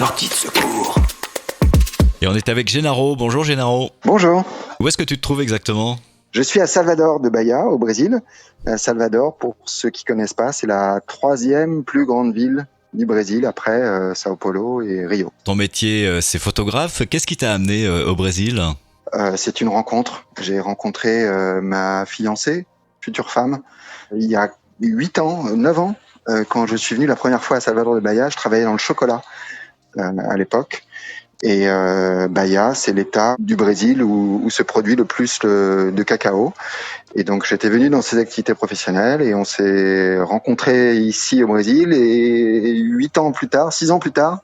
sortie de secours. Et on est avec Genaro. Bonjour Genaro. Bonjour. Où est-ce que tu te trouves exactement ? Je suis à Salvador de Bahia, au Brésil. Salvador, pour ceux qui connaissent pas, c'est la 3e plus grande ville du Brésil après Sao Paulo et Rio. Ton métier, c'est photographe. Qu'est-ce qui t'a amené au Brésil ? C'est une rencontre. J'ai rencontré ma fiancée, future femme, il y a 9 ans, quand je suis venu la première fois à Salvador de Bahia. Je travaillais dans le chocolat à l'époque. Et Bahia, c'est l'état du Brésil où se produit le plus de cacao. Et donc j'étais venu dans ces activités professionnelles et on s'est rencontrés ici au Brésil. Et 6 ans plus tard,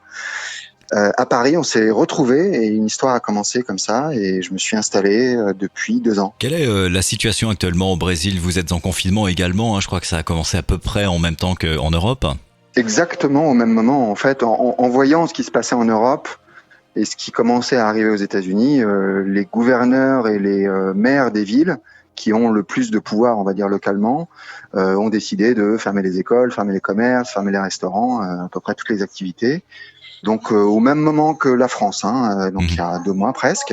à Paris, on s'est retrouvés et une histoire a commencé comme ça. Et je me suis installé depuis 2 ans. Quelle est la situation actuellement au Brésil ? Vous êtes en confinement également, hein. Je crois que ça a commencé à peu près en même temps qu'en Europe. Exactement au même moment, en fait, en voyant ce qui se passait en Europe et ce qui commençait à arriver aux États-Unis, les gouverneurs et les maires des villes qui ont le plus de pouvoir, on va dire localement, ont décidé de fermer les écoles, fermer les commerces, fermer les restaurants, à peu près toutes les activités. Donc au même moment que la France, donc il y a 2 mois presque.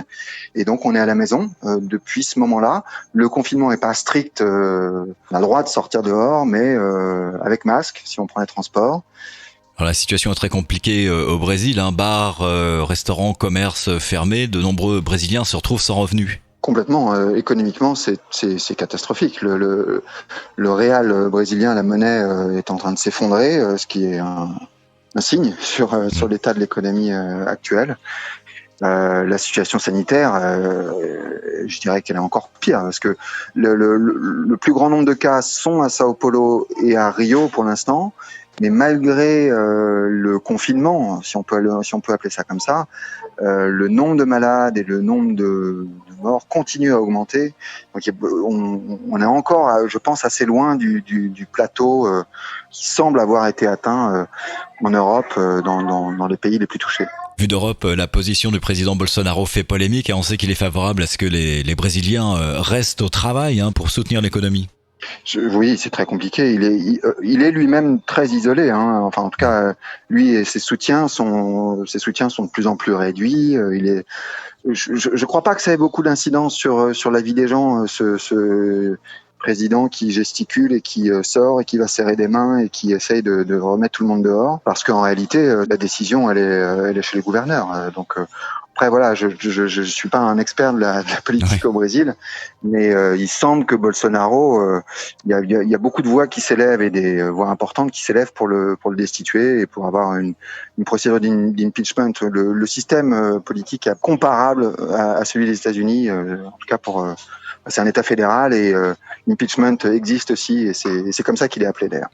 Et donc on est à la maison depuis ce moment-là. Le confinement est pas strict, on a le droit de sortir dehors, mais avec masque si on prend les transports. Alors, la situation est très compliquée au Brésil, hein. Bars, restaurants, commerces fermés. De nombreux Brésiliens se retrouvent sans revenus. Complètement. Économiquement, c'est catastrophique. Le réal brésilien, la monnaie, est en train de s'effondrer, ce qui est un signe sur l'état de l'économie actuelle. La situation sanitaire, je dirais qu'elle est encore pire, parce que le plus grand nombre de cas sont à Sao Paulo et à Rio pour l'instant. Mais malgré le confinement, si on peut appeler ça comme ça, le nombre de malades et le nombre de morts continue à augmenter. Donc on est encore, je pense, assez loin du plateau qui semble avoir été atteint en Europe, dans les pays les plus touchés. Vu d'Europe, la position du président Bolsonaro fait polémique et on sait qu'il est favorable à ce que les Brésiliens restent au travail, hein, pour soutenir l'économie. Oui, c'est très compliqué. Il est lui-même très isolé, hein. Enfin, en tout cas, lui et ses soutiens sont de plus en plus réduits. Je crois pas que ça ait beaucoup d'incidence sur la vie des gens. Ce président qui gesticule et qui sort et qui va serrer des mains et qui essaye de remettre tout le monde dehors, parce qu'en réalité, la décision elle est chez les gouverneurs. Donc après voilà, je suis pas un expert de la politique au Brésil, mais il semble que Bolsonaro, il y a beaucoup de voix qui s'élèvent et des voix importantes qui s'élèvent pour le destituer et pour avoir une procédure d'impeachment. Le système politique est comparable à celui des États-Unis, en tout cas c'est un État fédéral et l'impeachment existe aussi et c'est comme ça qu'il est appelé d'ailleurs.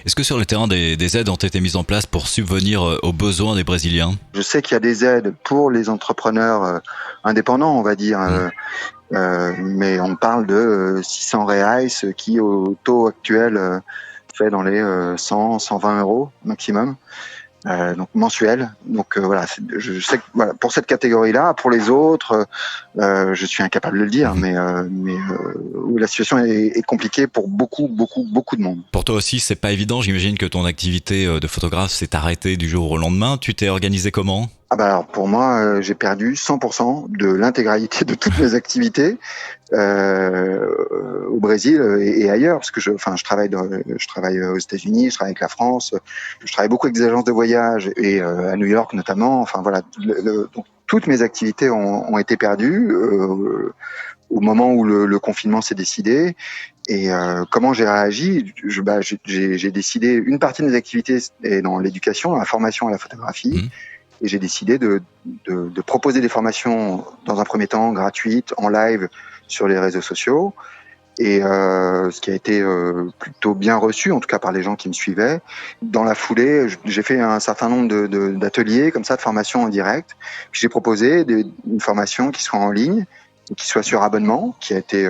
Est-ce que sur le terrain des aides ont été mises en place pour subvenir aux besoins des Brésiliens ? Je sais qu'il y a des aides pour les entrepreneurs indépendants, on va dire, mais on parle de 600 reais, ce qui au taux actuel fait dans les 100-120 euros maximum. Donc mensuel. Donc voilà, je sais que voilà, pour cette catégorie-là, pour les autres, je suis incapable de le dire, mais où la situation est compliquée pour beaucoup de monde. Pour toi aussi, c'est pas évident. J'imagine que ton activité de photographe s'est arrêtée du jour au lendemain. Tu t'es organisé comment ? Alors pour moi, j'ai perdu 100% de l'intégralité de toutes mes activités au Brésil et ailleurs, parce que je travaille aux États-Unis, je travaille avec la France, je travaille beaucoup avec des agences de voyage et à New York notamment. Enfin voilà, donc, toutes mes activités ont été perdues au moment où le confinement s'est décidé. Et comment j'ai réagi ? J'ai décidé, une partie de mes activités est dans l'éducation, dans la formation à la photographie. Et j'ai décidé de proposer des formations dans un premier temps gratuites, en live, sur les réseaux sociaux. Et ce qui a été plutôt bien reçu, en tout cas par les gens qui me suivaient. Dans la foulée, j'ai fait un certain nombre d'ateliers comme ça, de formations en direct. Puis j'ai proposé une formation qui soit en ligne, qui soit sur abonnement, qui a été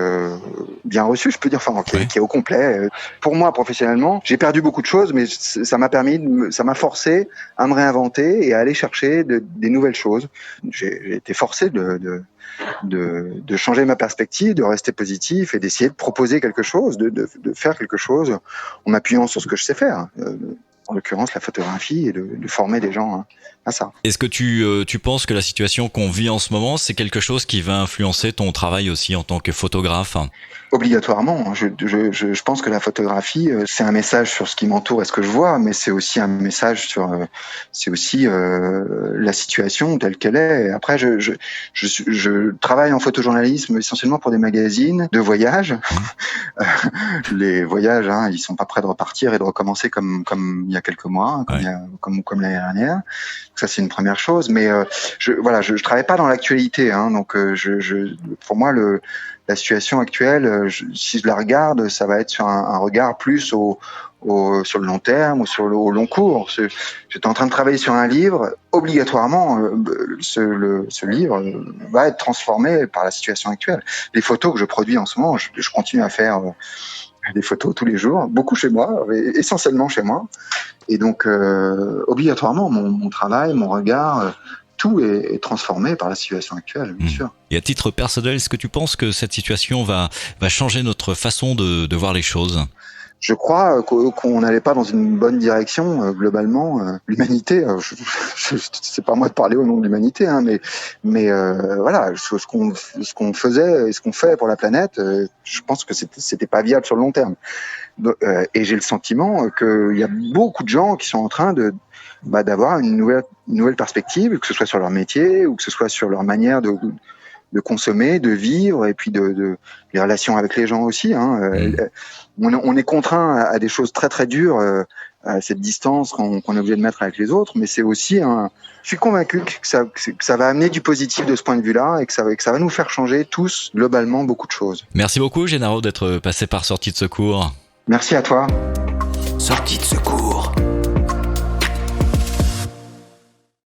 bien reçu, je peux dire, enfin, qui est au complet. Pour moi, professionnellement, j'ai perdu beaucoup de choses, mais ça m'a forcé à me réinventer et à aller chercher des nouvelles choses. J'ai été forcé de changer ma perspective, de rester positif et d'essayer de proposer quelque chose, de faire quelque chose en m'appuyant sur ce que je sais faire. en l'occurrence la photographie, et de former des gens à ça. Est-ce que tu penses que la situation qu'on vit en ce moment, c'est quelque chose qui va influencer ton travail aussi en tant que photographe? Obligatoirement. Je pense que la photographie, c'est un message sur ce qui m'entoure et ce que je vois, mais c'est aussi un message sur, c'est aussi la situation telle qu'elle est. Après, je travaille en photojournalisme essentiellement pour des magazines de voyage. Les voyages, ils sont pas prêts de repartir et de recommencer comme il y a quelques mois, comme l'année dernière. Ça, c'est une première chose. Mais je travaille pas dans l'actualité, donc pour moi la situation actuelle, si je la regarde, ça va être sur un regard plus sur le long terme ou au long cours. J'étais en train de travailler sur un livre. Obligatoirement, ce livre va être transformé par la situation actuelle. Les photos que je produis en ce moment, je continue à faire des photos tous les jours, beaucoup chez moi, essentiellement chez moi. Et donc, obligatoirement, mon travail, mon regard, tout est transformé par la situation actuelle, bien sûr. Et à titre personnel, est-ce que tu penses que cette situation va changer notre façon de voir les choses? Je crois qu'on n'allait pas dans une bonne direction globalement. L'humanité, c'est pas moi de parler au nom de l'humanité, mais voilà, ce qu'on faisait et ce qu'on fait pour la planète, je pense que c'était pas viable sur le long terme. Et j'ai le sentiment qu'il y a beaucoup de gens qui sont en train d'avoir une nouvelle perspective, que ce soit sur leur métier ou que ce soit sur leur manière de consommer, de vivre, et puis les relations avec les gens aussi. On est contraint à des choses très très dures, à cette distance qu'on est obligé de mettre avec les autres, mais c'est aussi je suis convaincu que ça va amener du positif de ce point de vue-là, et que ça va nous faire changer tous globalement beaucoup de choses. Merci beaucoup, Gennaro, d'être passé par Sortie de Secours. Merci à toi. Sortie de Secours.